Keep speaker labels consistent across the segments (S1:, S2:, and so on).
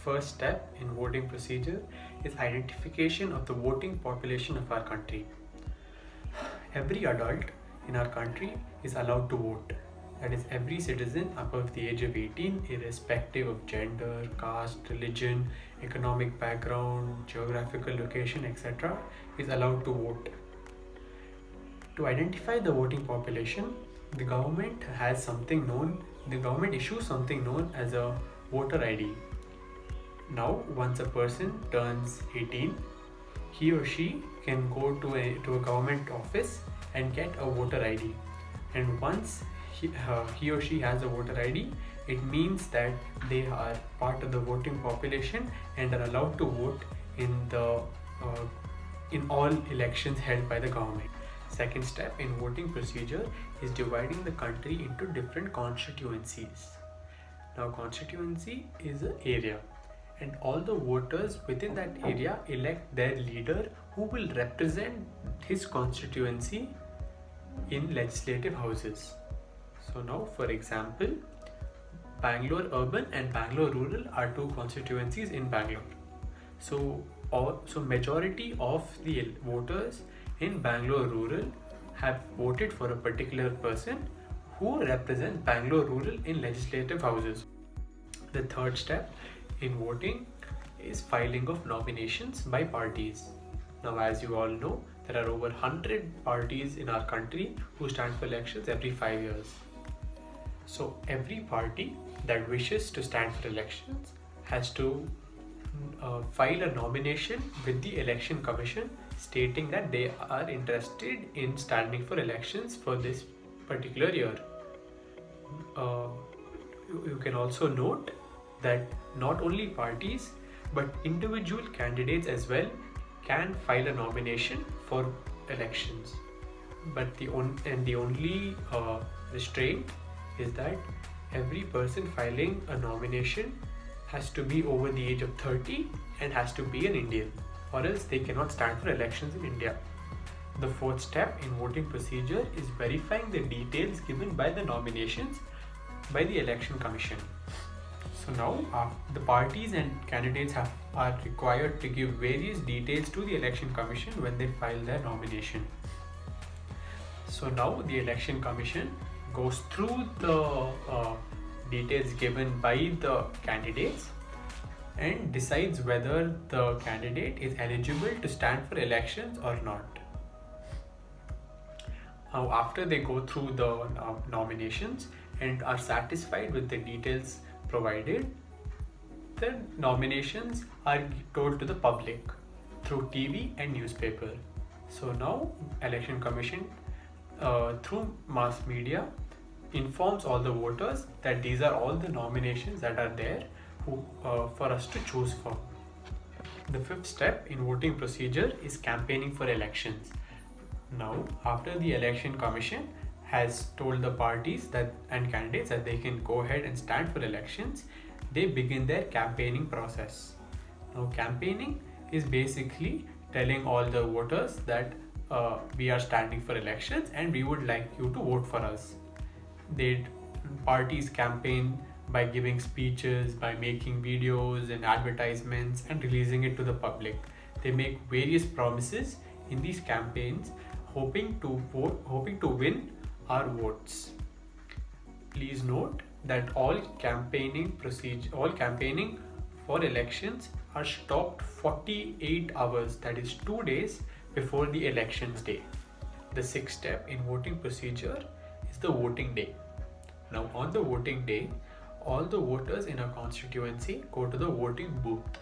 S1: first step in voting procedure is identification of the voting population of our country. Every adult in our country is allowed to vote. That is, every citizen above the age of 18, irrespective of gender, caste, religion, economic background, geographical location, etc., is allowed to vote. To identify the voting population, the government issues something known as a voter ID. Now, once a person turns 18, he or she can go to a government office and get a voter ID. And once he or she has a voter ID, it means that they are part of the voting population and are allowed to vote in all elections held by the government. Second step in voting procedure is dividing the country into different constituencies. Now, constituency is an area, and all the voters within that area elect their leader who will represent his constituency in legislative houses. So now, for example, Bangalore urban and Bangalore rural are two constituencies in Bangalore. So majority of the voters in Bangalore rural have voted for a particular person who represents Bangalore rural in legislative houses. The third step in voting is filing of nominations by parties. Now, as you all know, there are over 100 parties in our country who stand for elections every 5 years. So every party that wishes to stand for elections has to file a nomination with the Election Commission stating that they are interested in standing for elections for this particular year. You can also note that not only parties but individual candidates as well can file a nomination for elections. But the only restraint is that every person filing a nomination has to be over the age of 30 and has to be an Indian, or else they cannot stand for elections in India. The fourth step in voting procedure is verifying the details given by the nominations by the Election Commission. So now the parties and candidates are required to give various details to the Election Commission when they file their nomination. So now the Election Commission goes through the details given by the candidates and decides whether the candidate is eligible to stand for elections or not. Now, after they go through the nominations and are satisfied with the details provided, the nominations are told to the public through TV and newspaper. So now Election Commission through mass media informs all the voters that these are all the nominations that are there for us to choose from. The fifth step in voting procedure is campaigning for elections. Now, after the Election Commission has told the parties and candidates that they can go ahead and stand for elections, they begin their campaigning process. Now, campaigning is basically telling all the voters that we are standing for elections and we would like you to vote for us. Parties campaign by giving speeches, by making videos and advertisements and releasing it to the public. They make various promises in these campaigns, hoping to win our votes. Please note that all campaigning for elections are stopped 48 hours, that is 2 days before the elections day. The sixth step in voting procedure is the voting day. Now, on the voting day, all the voters in a constituency go to the voting booth.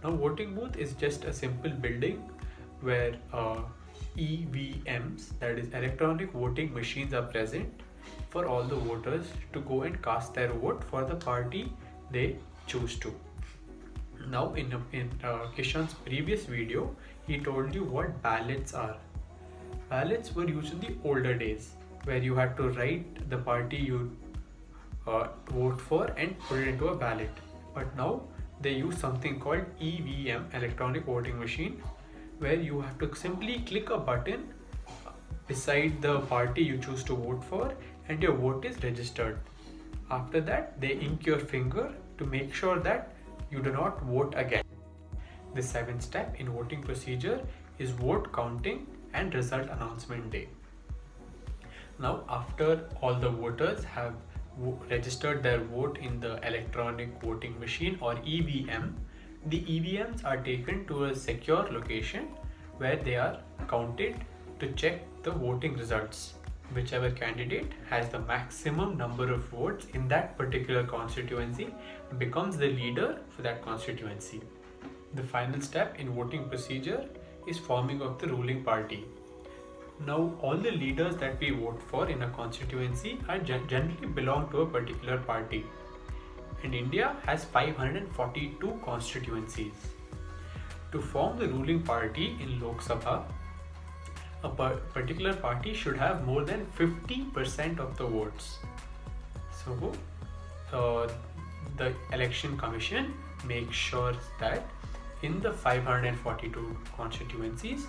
S1: Now, voting booth is just a simple building where EVMs, that is electronic voting machines, are present for all the voters to go and cast their vote for the party they choose to. Now, in Kishan's previous video, he told you what ballots are. Ballots were used in the older days, where you had to write the party you vote for and put it into a ballot. But now they use something called EVM, electronic voting machine, where you have to simply click a button beside the party you choose to vote for and your vote is registered. After that, they ink your finger to make sure that you do not vote again. The seventh step in voting procedure is vote counting and result announcement day. Now, after all the voters have registered their vote in the electronic voting machine or EVM, the EVMs are taken to a secure location where they are counted to check the voting results. Whichever candidate has the maximum number of votes in that particular constituency becomes the leader for that constituency. The final step in voting procedure is forming of the ruling party. Now, all the leaders that we vote for in a constituency are generally belong to a particular party. And India has 542 constituencies. To form the ruling party in Lok Sabha, a particular party should have more than 50% of the votes. So, the election commission makes sure that in the 542 constituencies,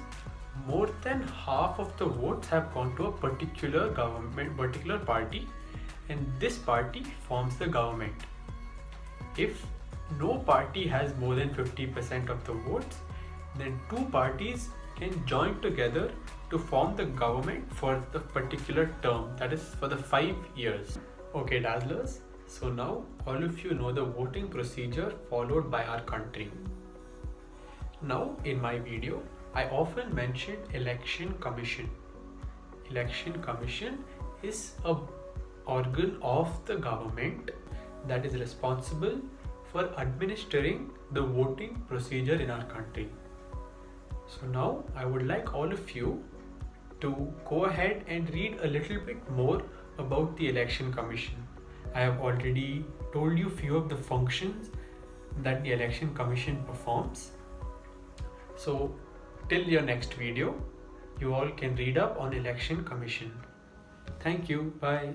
S1: more than half of the votes have gone to a particular party, and this party forms the government. If no party has more than 50% of the votes, then two parties can join together to form the government for the particular term, that is for the 5 years. Okay, Dazzlers, so now all of you know the voting procedure followed by our country. Now, in my video, I often mentioned Election Commission. Election Commission is a organ of the government that is responsible for administering the voting procedure in our country. So now I would like all of you to go ahead and read a little bit more about the Election Commission. I have already told you few of the functions that the Election Commission performs. So till your next video, you all can read up on Election Commission. Thank you. Bye.